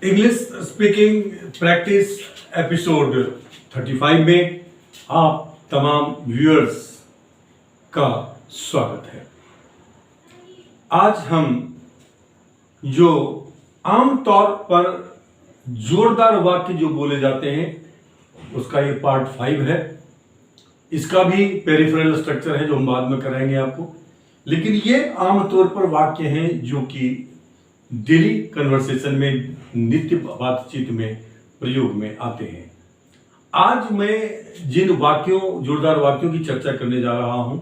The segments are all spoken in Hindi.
इंग्लिश स्पीकिंग प्रैक्टिस एपिसोड 35 में आप तमाम व्यूअर्स का स्वागत है। आज हम जो आमतौर पर जोरदार वाक्य जो बोले जाते हैं उसका ये पार्ट 5 है। इसका भी पेरिफेरल स्ट्रक्चर है जो हम बाद में कराएंगे आपको, लेकिन ये आमतौर पर वाक्य हैं जो कि डेली कन्वर्सेशन में, नित्य बातचीत में प्रयोग में आते हैं। आज मैं जिन वाक्यों, जोरदार वाक्यों की चर्चा करने जा रहा हूं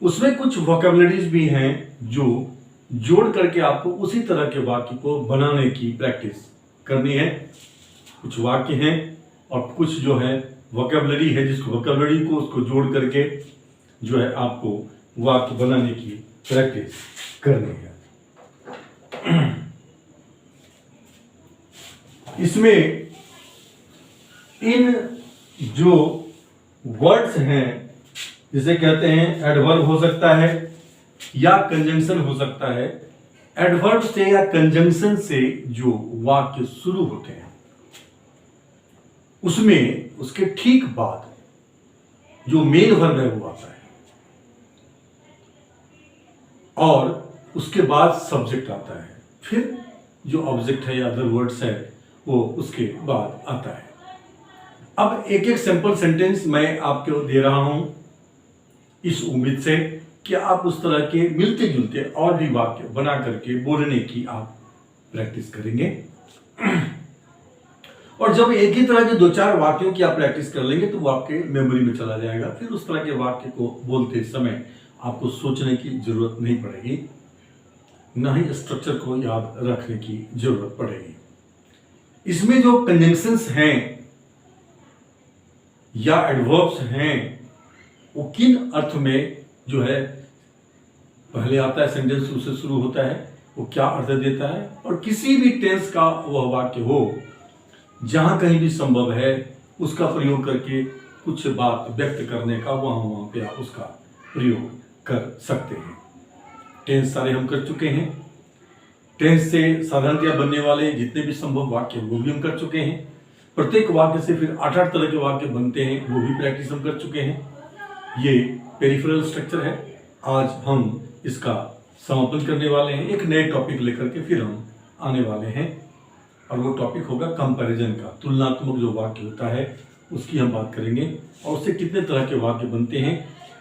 उसमें कुछ वोकैबुलरीज भी हैं जो जोड़ करके आपको उसी तरह के वाक्य को बनाने की प्रैक्टिस करनी है। कुछ वाक्य हैं और कुछ जो है वोकैबुलरी है, जिसको वोकैबुलरी को उसको जोड़ करके जो है आपको वाक्य बनाने की प्रैक्टिस करनी है। इसमें इन जो वर्ड्स हैं, जिसे कहते हैं एडवर्ब हो सकता है या कंजंक्शन हो सकता है। एडवर्ब से या कंजंक्शन से जो वाक्य शुरू होते हैं उसमें उसके ठीक बाद जो मेन वर्ब है वो आता है और उसके बाद सब्जेक्ट आता है, फिर जो ऑब्जेक्ट है या अदर वर्ड्स है वो उसके बाद आता है। अब एक एक सिंपल सेंटेंस मैं आपको दे रहा हूं इस उम्मीद से कि आप उस तरह के मिलते जुलते और भी वाक्य बना करके बोलने की आप प्रैक्टिस करेंगे। और जब एक ही तरह के दो चार वाक्यों की आप प्रैक्टिस कर लेंगे तो वो आपके मेमोरी में चला जाएगा। फिर उस तरह के वाक्य को बोलते समय आपको सोचने की जरूरत नहीं पड़ेगी, ना ही स्ट्रक्चर को याद रखने की जरूरत पड़ेगी। इसमें जो कंजंक्शंस हैं या एडवर्ब्स हैं वो किन अर्थ में जो है पहले आता है, सेंटेंस उससे शुरू होता है, वो क्या अर्थ देता है, और किसी भी टेंस का वह वाक्य हो जहां कहीं भी संभव है उसका प्रयोग करके कुछ बात व्यक्त करने का वहां पे आप उसका प्रयोग कर सकते हैं। टेंस सारे हम कर चुके हैं। टेंस से साधारणतया बनने वाले जितने भी संभव वाक्य वो भी हम कर चुके हैं। प्रत्येक वाक्य से फिर 8-8 तरह के वाक्य बनते हैं, वो भी प्रैक्टिस हम कर चुके हैं। ये पेरिफेरल स्ट्रक्चर है। आज हम इसका समापन करने वाले हैं। एक नए टॉपिक लेकर के फिर हम आने वाले हैं और वो टॉपिक होगा कंपैरिजन का। तुलनात्मक जो वाक्य होता है उसकी हम बात करेंगे और उससे कितने तरह के वाक्य बनते हैं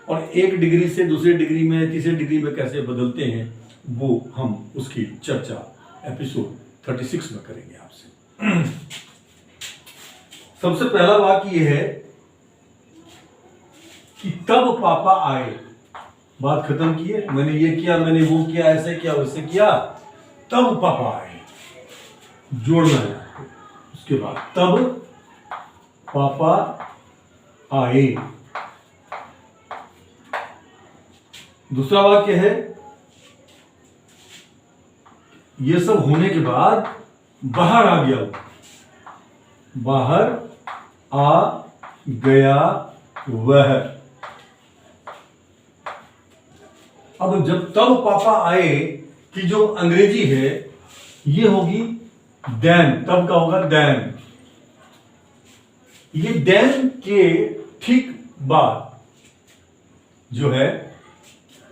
और एक डिग्री से दूसरे डिग्री में, तीसरे डिग्री में कैसे बदलते हैं, वो हम उसकी चर्चा एपिसोड 36 में करेंगे आपसे। सबसे पहला वाक्य यह है कि तब पापा आए। बात खत्म की है, मैंने ये किया, मैंने वो किया, ऐसे किया, वैसे किया, तब पापा आए, जोड़ना है उसके बाद। तब पापा आए। दूसरा वाक्य है ये सब होने के बाद बाहर आ गया वो। बाहर आ गया वह। अब जब तब पापा आए कि जो अंग्रेजी है ये होगी देन। तब का होगा देन। ये देन के ठीक बाद जो है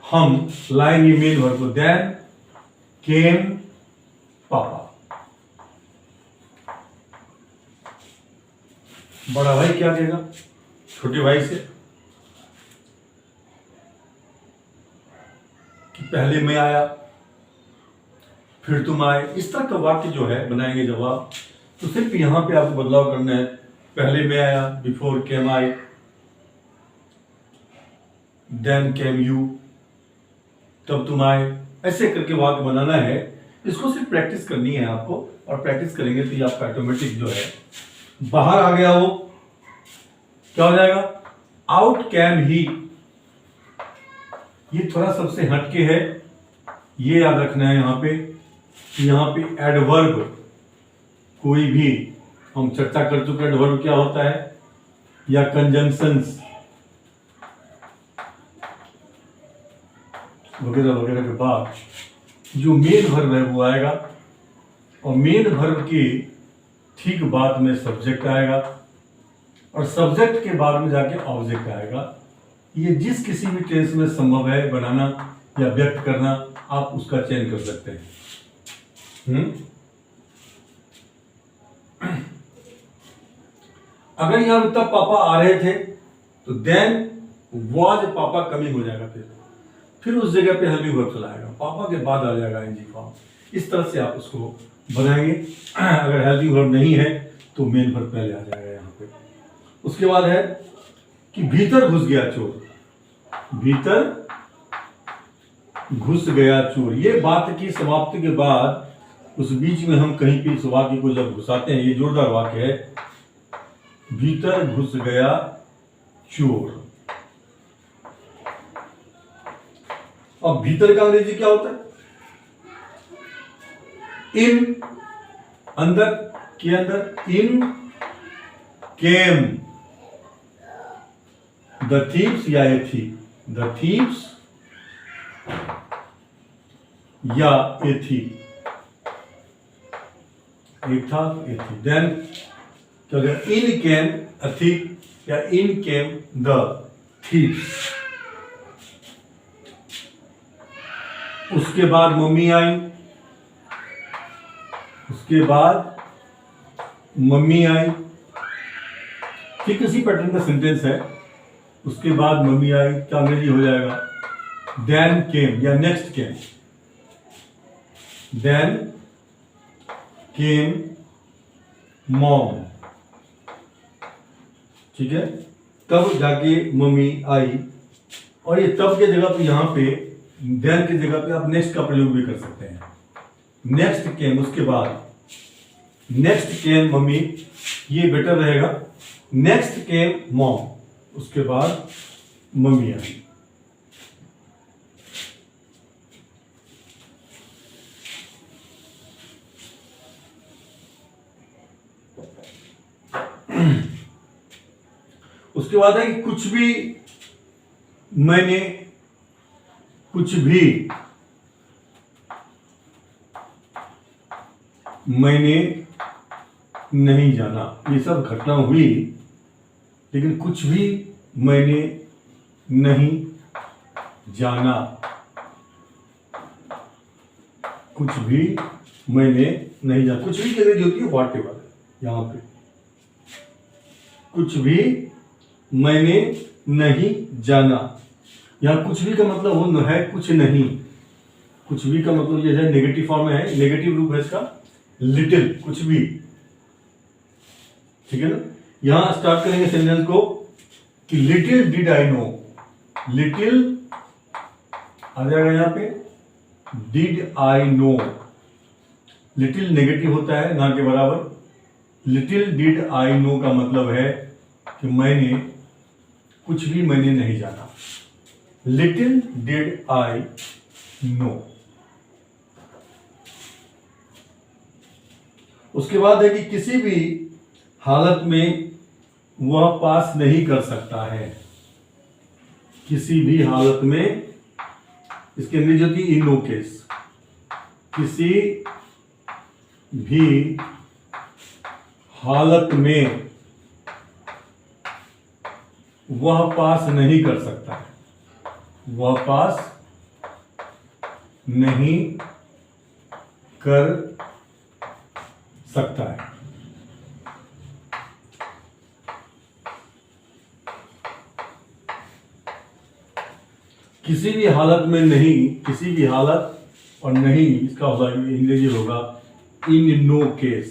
हम लाएंगे मेन वर्ब को। देन केम पापा। बड़ा भाई क्या कहेगा छोटे भाई से कि पहले मैं आया फिर तुम आए। इस तरह का वाक्य जो है बनाएंगे जब आप, तो सिर्फ यहां पे आपको बदलाव करना है। पहले मैं आया, before came I, then came you, तब तुम आए, ऐसे करके वाक्य बनाना है। इसको सिर्फ प्रैक्टिस करनी है आपको, और प्रैक्टिस करेंगे तो ये आपका ऑटोमेटिक जो है बाहर आ गया वो क्या हो जाएगा, आउट कैम ही। ये थोड़ा सबसे हटके है, ये याद रखना है यहां पे एडवर्ब कोई भी हम चर्चा कर चुके। एडवर्ब क्या होता है या कंजंक्शंस वगैरह वगैरह के बाद जो मेन वर्ब है वो आएगा और मेन वर्ब की ठीक बाद में सब्जेक्ट आएगा और सब्जेक्ट के बाद में जाके ऑब्जेक्ट आएगा। ये जिस किसी भी टेंस में संभव है बनाना या व्यक्त करना, आप उसका चयन कर सकते हैं। अगर यहां पे तब पापा आ रहे थे तो देन वाज पापा कमिंग हो जाएगा, फिर उस जगह पे हेल्पिंग वर्ब चला आएगा, पापा के बाद आ जाएगा एनजी फॉर्म। इस तरह से आप उसको बनाएंगे। अगर हेल्पिंग वर्ब नहीं है तो मेन वर्ब पहले आ जाएगा यहाँ पे। उसके बाद है कि भीतर घुस गया चोर, भीतर घुस गया चोर। ये बात की समाप्ति के बाद उस बीच में हम कहीं पे इस वाक्य को जब घुसाते हैं, ये जोरदार वाक्य है, भीतर घुस गया चोर। अब भीतर का अंग्रेजी क्या होता है? इन, अंदर, के अंदर। इन केम द थीव्स या ए थीव, द थीव्स या ए थीव, एक था ए थी। देन क्या हो गया? इन केम अ थीव या इन केम द थीव्स। उसके बाद मम्मी आई, उसके बाद मम्मी आई, ठीक इसी पैटर्न का सेंटेंस है। उसके बाद मम्मी आई, क्या अंग्रेजी हो जाएगा? देन केम या नेक्स्ट केम, देन केम मॉम, ठीक है। तब जाके मम्मी आई, और ये तब के जगह पे यहां पे देन की जगह पे आप नेक्स्ट का प्रयोग भी कर सकते हैं। नेक्स्ट केम, उसके बाद नेक्स्ट केम मम्मी, ये बेटर रहेगा। नेक्स्ट केम मॉम, उसके बाद मम्मी आई। उसके बाद है कि कुछ भी मैंने, कुछ भी मैंने नहीं जाना। ये सब घटना हुई, लेकिन कुछ भी मैंने नहीं जाना, कुछ भी मैंने नहीं जाना। कुछ भी की होती है व्हाट एवर, यहां पे कुछ भी मैंने नहीं जाना। यहां कुछ भी का मतलब वो है कुछ नहीं। कुछ भी का मतलब ये है नेगेटिव फॉर्म में है, नेगेटिव रूप है इसका लिटिल, कुछ भी, ठीक है ना। यहां स्टार्ट करेंगे सेंटेंस को कि little did I know, little आ जाएगा यहां पे, did I know. Little negative होता है ना के बराबर। लिटिल डिड आई नो का मतलब है कि मैंने, कुछ भी मैंने नहीं जाना। Little did I know. उसके बाद है कि किसी भी हालत में वह पास नहीं कर सकता है। किसी भी हालत में, इसके अंग्रेजी होती है इन नो केस। किसी भी हालत में वह पास नहीं कर सकता है, वह पास नहीं कर सकता है। किसी भी हालत में नहीं, किसी भी हालत और नहीं, इसका अंग्रेजी होगा in no case.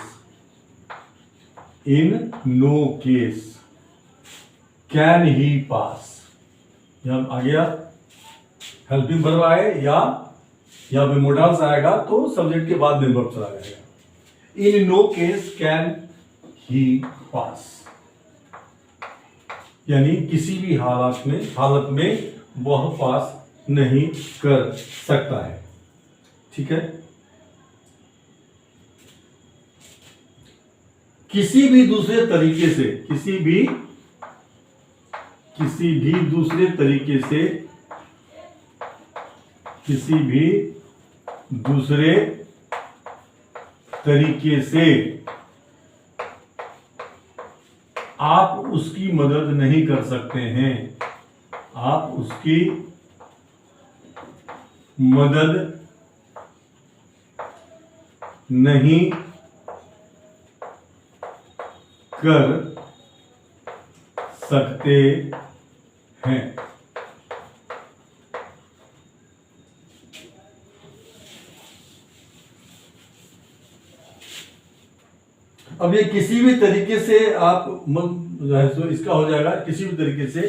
In no case can he pass. यहां आ गया हेल्पिंग वर्ब आए या मोडाल्स आएगा तो सब्जेक्ट के बाद में वर्ब चला जाएगा। In no case can he pass, यानी किसी भी हालत में वह पास नहीं कर सकता है, ठीक है। किसी भी दूसरे तरीके से, किसी भी दूसरे तरीके से, किसी भी दूसरे तरीके से आप उसकी मदद नहीं कर सकते हैं, आप उसकी मदद नहीं कर सकते हैं। अब ये किसी भी तरीके से आप जो है सो इसका हो जाएगा, किसी भी तरीके से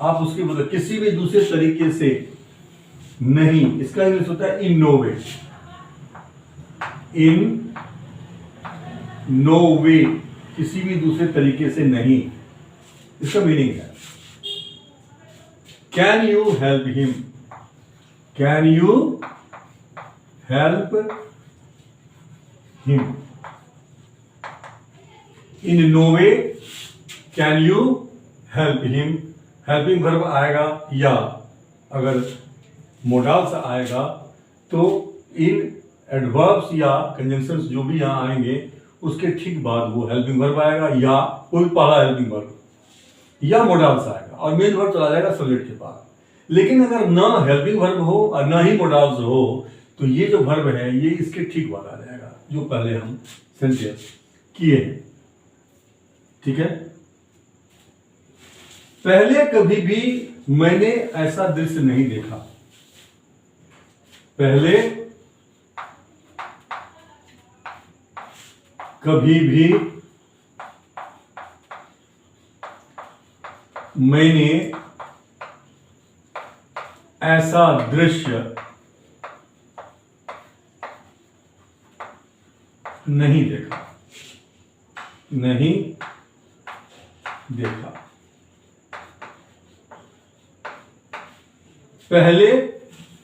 आप उसकी मतलब किसी भी दूसरे तरीके से नहीं, इसका इंग्लिश होता है इन नो वे, इन नो वे, किसी भी दूसरे तरीके से नहीं, इसका मीनिंग है can you help him, can you help him, in no way can you help him. Helping verb आएगा या अगर मोडाल्स आएगा तो इन एडवर्ब्स या कंजंक्शंस जो भी यहां आएंगे उसके ठीक बाद वो हेल्पिंग वर्ब आएगा या कोई पहला हेल्पिंग वर्ब या मोडाल्स आएगा और मेन वर्ब चला जाएगा सब्जेक्ट के पास। लेकिन अगर ना हेल्पिंग वर्ब हो और ना ही मोडाल्स हो तो ये जो वर्ब है ये इसके ठीक बाद आ जाएगा जो पहले हम सेंटेंस किए हैं। ठीक है, पहले कभी भी मैंने ऐसा दृश्य नहीं देखा, पहले कभी भी मैंने ऐसा दृश्य नहीं देखा, नहीं देखा। पहले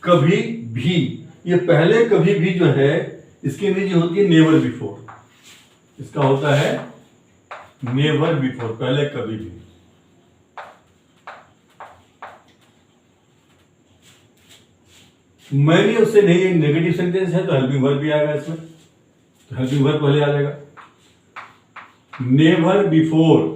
कभी भी, ये पहले कभी भी जो है इसकी अंग्रेजी होती है नेवर बिफोर, इसका होता है नेवर बिफोर, पहले कभी भी। मैंने उससे नहीं, नेगेटिव सेंटेंस है तो हेल्पिंग वर्ब भी आएगा इसमें, तो हेल्पिंग वर्ब पहले आ जाएगा। नेवर बिफोर,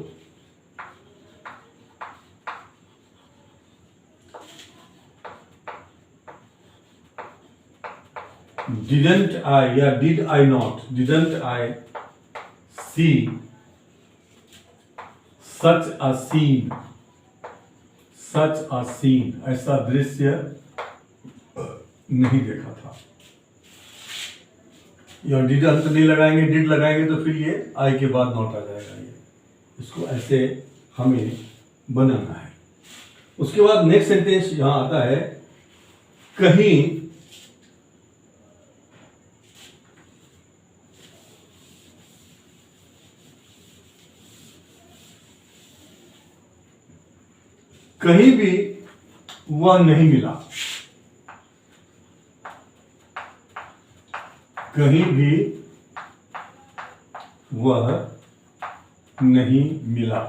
didn't I या did I not, didn't I see such a scene, such a scene, ऐसा दृश्य नहीं देखा था। या डिड अंत नहीं लगाएंगे, डिड लगाएंगे तो फिर ये आई के बाद नॉट आ जाएगा, ये इसको ऐसे हमें बनाना है। उसके बाद नेक्स्ट सेंटेंस यहां आता है कहीं कहीं भी वह नहीं मिला, कहीं भी वह नहीं मिला।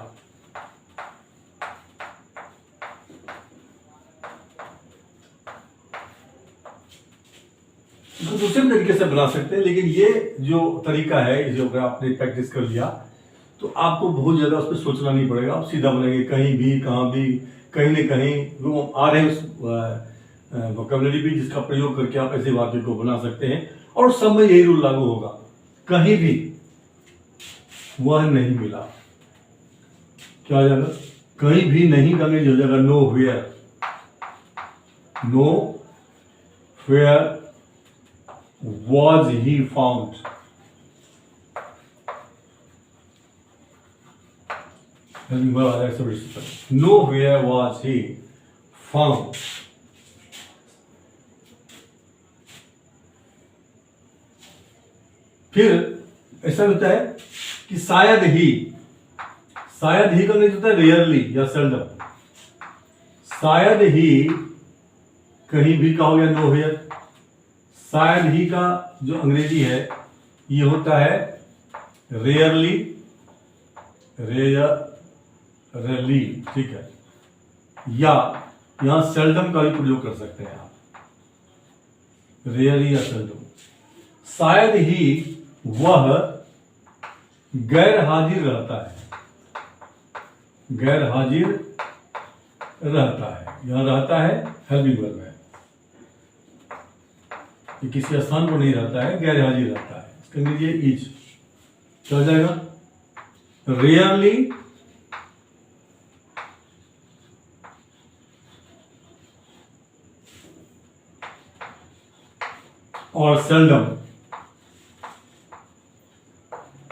इसको दूसरे तरीके से बना सकते हैं, लेकिन ये जो तरीका है, जो अगर आपने प्रैक्टिस कर लिया तो आपको बहुत ज्यादा उस पर सोचना नहीं पड़ेगा, आप सीधा बनेंगे कहीं भी, कहां भी, कहीं न कहीं, वो आ रहे हैं उस वोकैबुलरी भी जिसका प्रयोग करके आप ऐसे वाक्य को बना सकते हैं और सब में यही रूल लागू होगा। कहीं भी वह नहीं मिला, क्या हो जाएगा, कहीं भी नहीं का अंग्रेजी हो जाएगा nowhere, nowhere was he found, nowhere was he found। फिर ऐसा होता है कि शायद ही, शायद ही का नहीं होता है रेयरली या सेल्डम, शायद ही कहीं भी का हो गया नो वेयर। शायद ही का जो अंग्रेजी है ये होता है रेयरली, रेयरली, ठीक है, या यहां सेल्डम का भी प्रयोग कर सकते हैं आप, रेयरली या सेल्डम। शायद ही वह गैर हाजिर रहता है, गैर हाजिर रहता है। यहां रहता है हेल्पिंग वर्ब है, ये किसी स्थान पर नहीं रहता है, गैर हाजिर रहता है। इसका लीजिए इज चल जाएगा। रेयरली और सेल्डम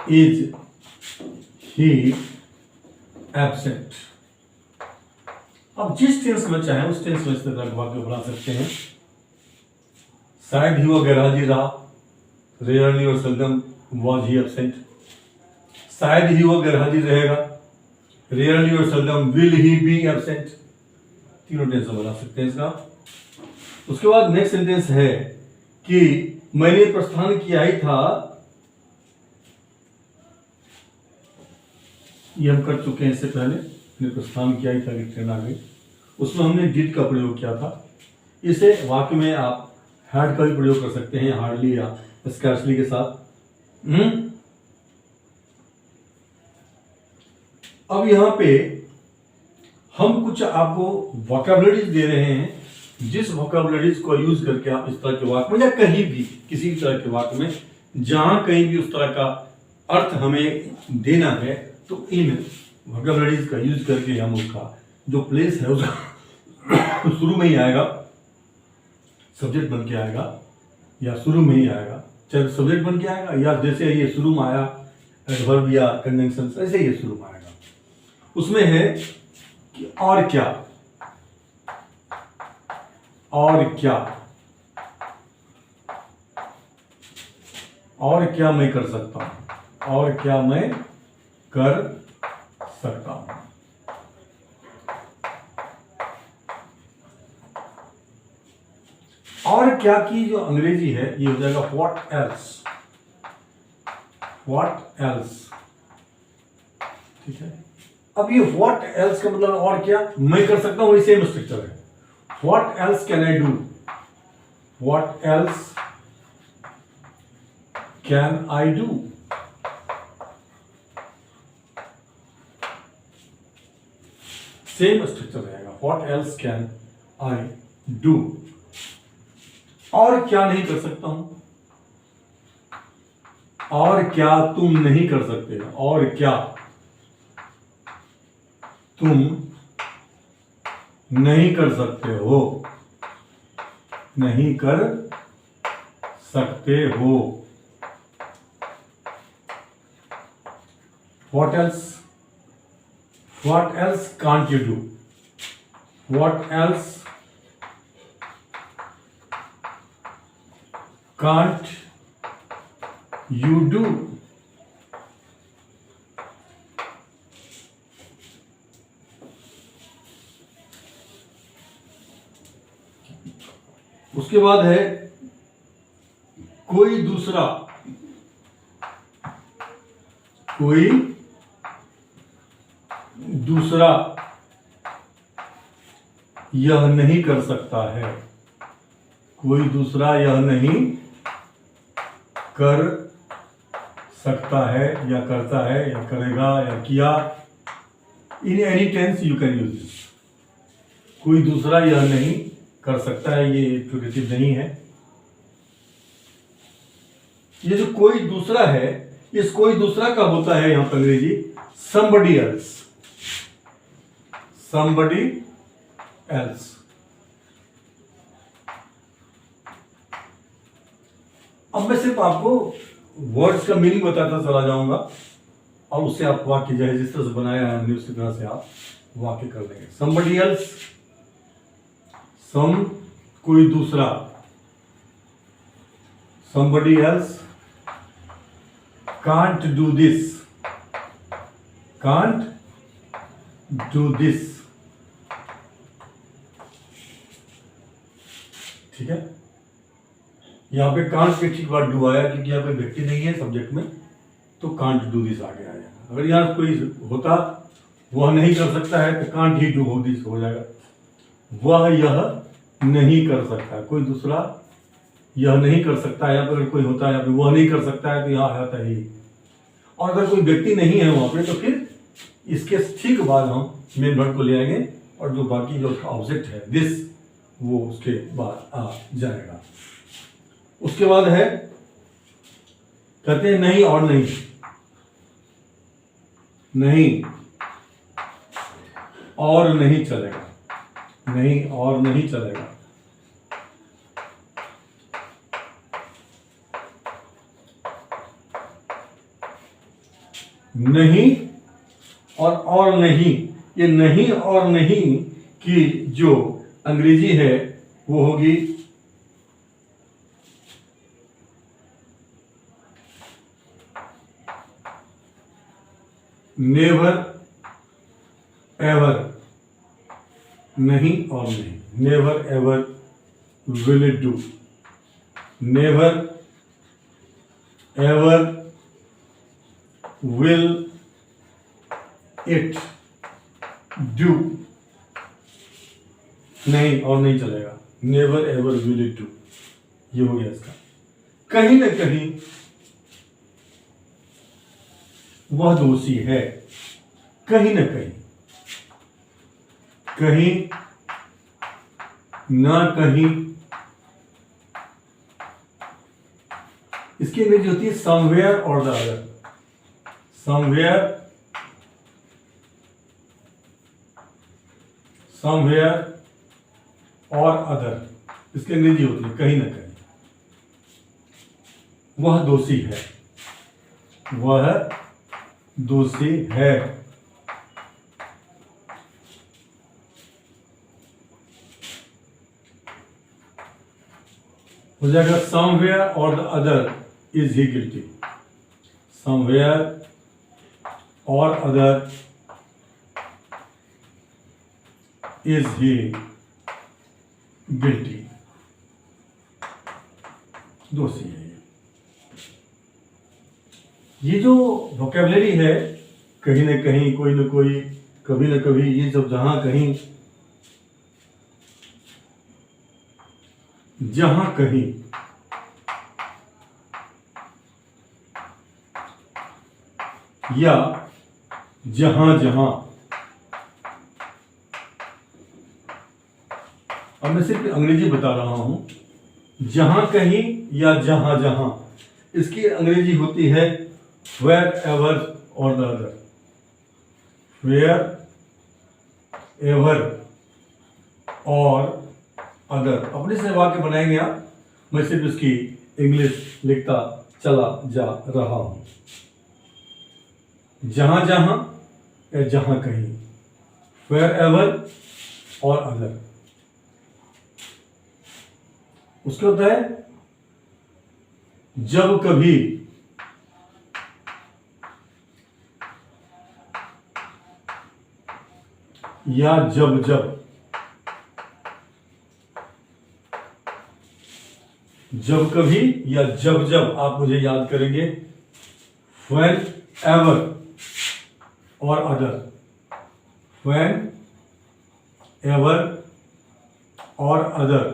इज ही एब्सेंट। अब जिस टेंस में चाहे उस टेंस में इस तरह का वाक्य बना सकते हैं। शायद ही वो गैर हाजिर रहा, रेयरली और सेल्डम वॉज ही एब्सेंट। शायद ही वो गैर हाजिर रहेगा, रेयरली और seldom will he be absent. तीनों टेंस बना सकते हैं इसका। उसके बाद नेक्स्ट सेंटेंस है कि मैंने प्रस्थान किया ही था, ये हम कर चुके हैं इससे पहले। मैंने प्रस्थान किया ही था कि ट्रेन आ गई, उसमें हमने डिड का प्रयोग किया था। इसे वाक्य में आप हैड का भी प्रयोग कर सकते हैं, हार्डली या स्कैर्सली के साथ। अब यहां पे हम कुछ आपको वोकैबुलरीज दे रहे हैं, जिस वोकैबुलरीज को यूज करके आप इस तरह के वाक्य में या कहीं भी किसी भी तरह के वाक्य में जहां कहीं भी उस तरह का अर्थ हमें देना है, तो इन वोकैबुलरीज का यूज करके हम उसका जो प्लेस है उसका शुरू में ही आएगा, सब्जेक्ट बन के आएगा या शुरू में ही आएगा, चाहे सब्जेक्ट बन के आएगा या जैसे ये शुरू में आया एडवर्ब या कंजंक्शन, ऐसे ही शुरू में आएगा। उसमें है कि और क्या, और क्या, और क्या मैं कर सकता हूं, और क्या मैं कर सकता हूं। और क्या की जो अंग्रेजी है ये हो जाएगा व्हाट एल्स, व्हाट एल्स। ठीक है, अब ये व्हाट एल्स का मतलब और क्या मैं कर सकता हूं, सेम स्ट्रक्चर है। What else can I do, what else can I do. Same structure रहेगा, what else can I do. और क्या नहीं कर सकता हूं, और क्या तुम नहीं कर सकते, और क्या तुम नहीं कर सकते हो, नहीं कर सकते हो। What else? What else can't you do? What else can't you do? उसके बाद है कोई दूसरा, कोई दूसरा यह नहीं कर सकता है, कोई दूसरा यह नहीं कर सकता है या करता है या करेगा या किया। In any tense you can use this. कोई दूसरा यह नहीं कर सकता है, ये प्रोग्रेसिव नहीं है। ये जो कोई दूसरा है, इस कोई दूसरा का होता है यहां पर अंग्रेजी somebody else, somebody else। अब मैं सिर्फ आपको वर्ड्स का मीनिंग बताता चला जाऊंगा और उससे आप वाक्य जो है जिस तरह से बनाया है हमने उसी तरह से आप वाक्य कर लेंगे। somebody else, सम कोई दूसरा, somebody else can't do this, can't do this। ठीक है, यहां पे कांट के ठीक बात डू आया क्योंकि यहां पे व्यक्ति नहीं है सब्जेक्ट में, तो कांट डू दिस आगे आ जाएगा। अगर यहां कोई होता वह नहीं कर सकता है तो कांट ही डू दिस हो जाएगा। वह यह नहीं कर सकता, कोई दूसरा यह नहीं कर सकता, या फिर कोई होता है या फिर वह नहीं कर सकता है, तो यहाँ आता है ही। और अगर कोई व्यक्ति नहीं है वहां पे, तो फिर इसके ठीक बाद हम मेन वर्ब को ले आएंगे, और जो बाकी जो उसका ऑब्जेक्ट है दिस, वो उसके बाद आ जाएगा। उसके बाद है, कहते हैं नहीं और नहीं, नहीं और नहीं चलेगा, नहीं और नहीं चलेगा। नहीं और नहीं, ये नहीं और नहीं की जो अंग्रेजी है वो होगी नेवर एवर। नहीं और नहीं, never ever will it do, never ever will it do. नहीं और नहीं चलेगा, never ever will it do, ये हो गया इसका। कहीं ना कहीं वह दोषी है, कहीं ना कहीं, कहीं ना कहीं। इसकी अंग्रेजी होती है समवेयर और द अदर, समवेयर, समवेयर और अदर, इसकी अंग्रेजी होती है कहीं ना कहीं। वह दोषी है, वह दोषी है। हो जाएगा समवेयर और the other is he guilty, somewhere और अदर इज ही गिल्टी, दोषी है। ये जो वोकेबलरी है, कहीं ना कहीं, कोई ना कोई, कभी ना कभी, ये सब जहां कहीं, जहां कहीं, या जहां जहां। अब मैं सिर्फ अंग्रेजी बता रहा हूं, जहां कहीं या जहां जहां, इसकी अंग्रेजी होती है वेयर एवर और the other, where ever or other. अपने से वाक्य बनाएंगे आप, मैं सिर्फ इसकी इंग्लिश लिखता चला जा रहा हूं। जहां जहां या जहां कहीं, वेयर एवर और अदर। उसके होता है जब कभी, या जब जब, जब कभी या जब जब आप मुझे याद करेंगे, whenever or other, whenever or other.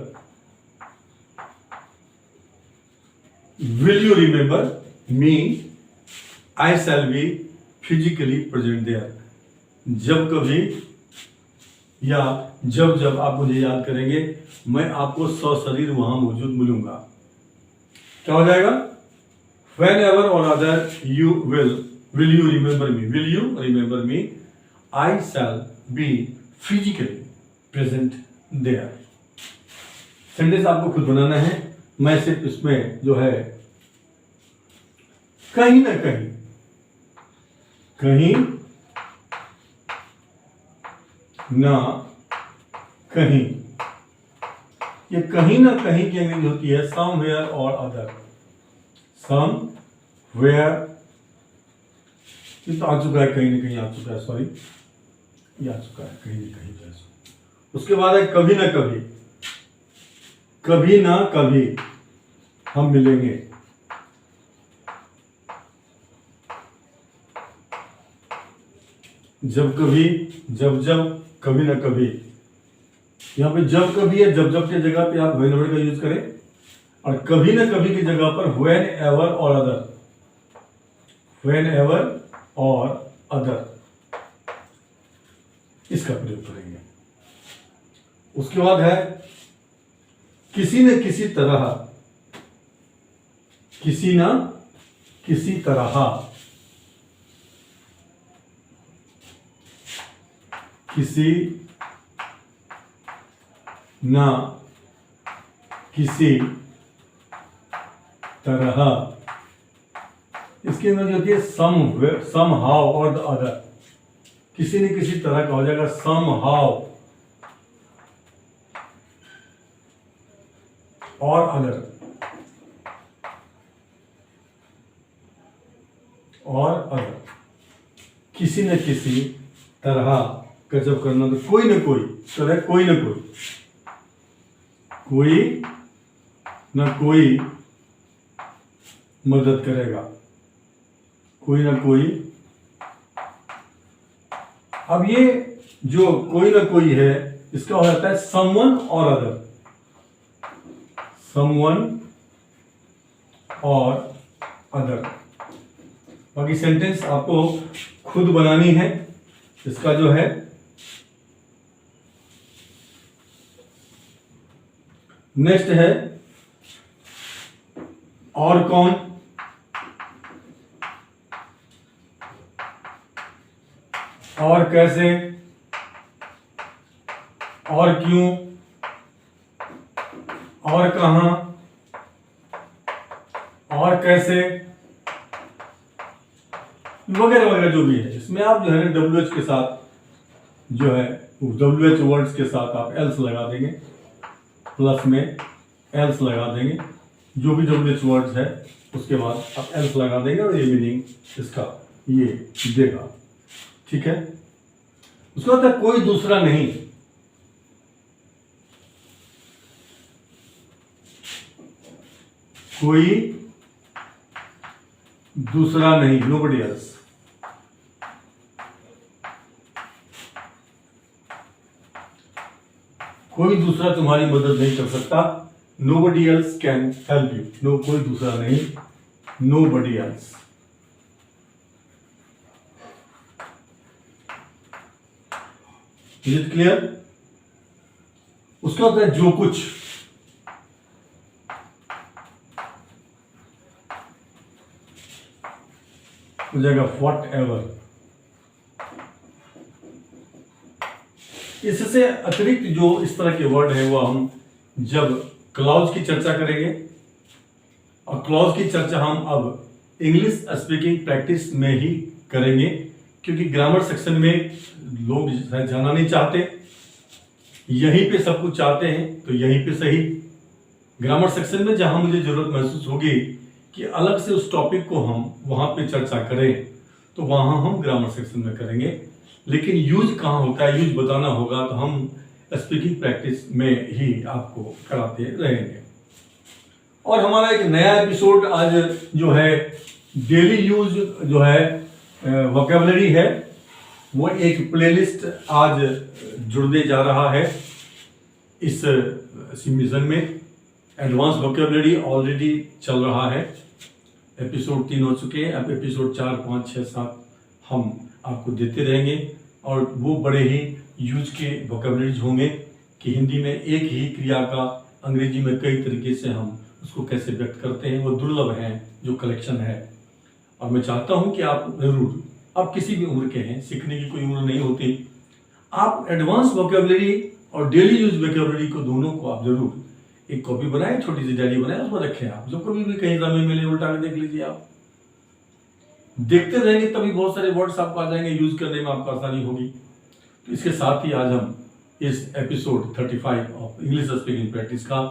Will you remember me, I shall be physically present there. जब कभी या जब जब आप मुझे याद करेंगे, मैं आपको सशरीर वहां मौजूद मिलूंगा। क्या हो जाएगा? Whenever or other you will you remember me, will you remember me, I shall be physically present there. Sentence आपको खुद बनाना है, मैं सिर्फ इसमें जो है कहीं ना कहीं, कहीं ना कहीं, ये कहीं ना कहीं की अंग्रेजी होती है समवेयर और अदर, समवेयर। ये तो आ चुका है, कहीं ना कहीं आ चुका है, सॉरी, ये आ चुका है कहीं ना कहीं जैसे। उसके बाद है कभी ना कभी, कभी ना कभी हम मिलेंगे। जब कभी, जब जब, कभी ना कभी। यहां पे जब कभी है, जब जब की जगह पे आप व्हेनेवर का यूज करें। और कभी ना कभी की जगह पर when ever or other, whenever or other इसका प्रयोग करेंगे। उसके बाद है किसी न किसी तरह, किसी न किसी तरह, किसी न किसी तरह, इसके अंदर जो होती है सम हाउ और द अदर, किसी न किसी तरह का हो जाएगा सम हाउ और अदर, और अदर, किसी न किसी तरह का जब करना तो कोई न कोई तरह, कोई न कोई, कोई न कोई मदद करेगा, कोई ना कोई। अब ये जो कोई ना कोई है इसका हो जाता है समवन और अदर, समवन और अदर। बाकी सेंटेंस आपको खुद बनानी है। इसका जो है नेक्स्ट है और कौन, और कैसे, और क्यों, और कहां, और कैसे, वगैरह वगैरह जो भी है। इसमें आप जो है ना WH के साथ जो है WH वर्ड्स के साथ आप एल्स लगा देंगे, प्लस में एल्स लगा देंगे, जो भी WH वर्ड्स है उसके बाद आप एल्स लगा देंगे और ये मीनिंग इसका ये देगा। ठीक है। उसका होता है कोई दूसरा नहीं, कोई दूसरा नहीं, nobody else। कोई दूसरा तुम्हारी मदद नहीं कर सकता, nobody else can help you। No, कोई दूसरा नहीं, nobody else। Is it clear? उसका होता है जो कुछ, हो जाएगा वॉट एवर। इससे अतिरिक्त जो इस तरह के वर्ड है वो हम जब क्लॉज की चर्चा करेंगे, और क्लॉज की चर्चा हम अब इंग्लिश स्पीकिंग प्रैक्टिस में ही करेंगे, क्योंकि ग्रामर सेक्शन में लोग जाना नहीं चाहते, यहीं पे सब कुछ चाहते हैं, तो यहीं पे सही। ग्रामर सेक्शन में जहां मुझे जरूरत महसूस होगी कि अलग से उस टॉपिक को हम वहां पे चर्चा करें, तो वहां हम ग्रामर सेक्शन में करेंगे। लेकिन यूज कहाँ होता है, यूज बताना होगा तो हम स्पीकिंग प्रैक्टिस में ही आपको कराते रहेंगे। और हमारा एक नया एपिसोड आज जो है डेली यूज जो है वोकैबुलरी है, वो एक प्लेलिस्ट आज जुड़ने जा रहा है इस मिशन में। एडवांस वोकैबुलरी ऑलरेडी चल रहा है, एपिसोड 3 हो चुके हैं, अब एपिसोड 4, 5, 6, 7 हम आपको देते रहेंगे। और वो बड़े ही यूज के वोकैबुलरीज होंगे कि हिंदी में एक ही क्रिया का अंग्रेजी में कई तरीके से हम उसको कैसे व्यक्त करते हैं, वो दुर्लभ है जो कलेक्शन है। और मैं चाहता हूं कि आप जरूर, आप किसी भी उम्र के हैं, सीखने की कोई उम्र नहीं होती, आप एडवांस वोकैबुलरी और डेली यूज वोकैबुलरी को दोनों को आप जरूर एक कॉपी बनाएं, छोटी सी डायरी बनाएं, उसमें रखें। आप जो कभी भी कहीं समय मिले उल्टा के देख लीजिए। आप देखते रहेंगे तभी बहुत सारे वर्ड्स आपको आ जाएंगे, यूज करने में आपको आसानी होगी। तो इसके साथ ही आज हम इस episode 35 of English speaking practice का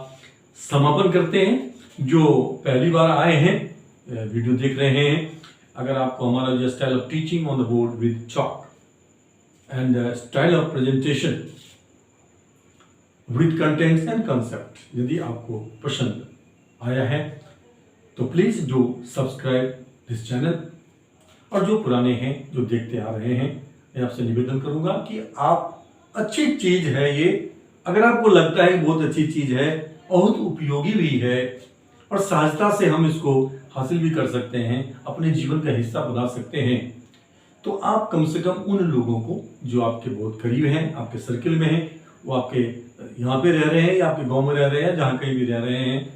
समापन करते हैं। जो पहली बार आए हैं, वीडियो देख रहे हैं, अगर आपको हमारा जो style of teaching on the board with chalk and style of presentation with contents and concept यदि आपको पसंद आया है तो please do subscribe this channel. और जो पुराने हैं, जो देखते आ रहे हैं, मैं आपसे निवेदन करूंगा कि आप, अच्छी चीज है ये, अगर आपको लगता है बहुत अच्छी चीज है, बहुत उपयोगी भी है, और सहजता से हम इसको हासिल भी कर सकते हैं, अपने जीवन का हिस्सा बना सकते हैं। तो आप कम से कम उन लोगों को जो आपके बहुत करीब हैं, आपके सर्किल में हैं, वो आपके यहाँ पे रह रहे हैं या आपके गांव में रह रहे हैं, जहाँ कहीं भी रह रहे हैं,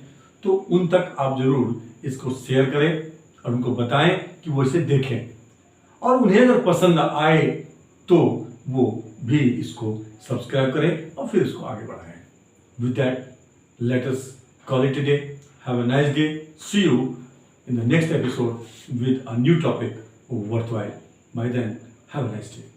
तो उन तक आप जरूर इसको शेयर करें और उनको बताएं कि वो इसे देखें, और उन्हें अगर पसंद आए तो वो भी इसको सब्सक्राइब करें और फिर इसको आगे बढ़ाएं। With that, let us call it a day. Have a nice day. See you in the next episode with a new topic worthwhile. By then, have a nice day.